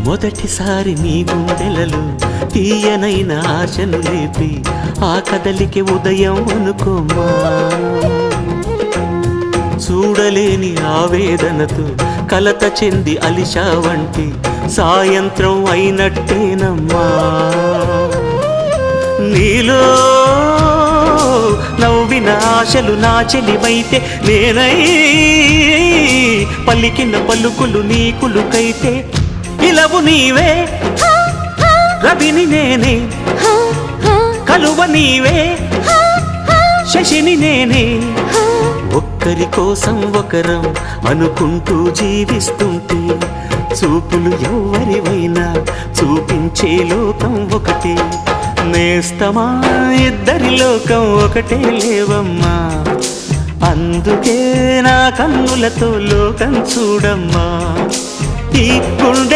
మొదటిసారి నీ గుండెలలో తీయనైన ఆశను లేపి ఆ కదలికి ఉదయం అనుకోమా. చూడలేని ఆవేదనతో కలత చెంది అలిశావంటి సాయంత్రం అయినట్టేనమ్మా. నీలో నవ్విన ఆశలు నా చెలివైతే నేనై పలికిన పలుకులు నీకులుకైతే ఇలవు నీవే రవిని నేనే కలువ నీవే శశిని నేనే. ఒక్కరి కోసం ఒకరం అనుకుంటూ జీవిస్తుంటే చూపులు ఎవరివైనా చూపించే లోకం ఒకటే. నేస్తమా ఇద్దరి లోకం ఒకటే లేవమ్మా. అందుకే నా కన్నులతో లోకం చూడమ్మా. ఈ గుండెలో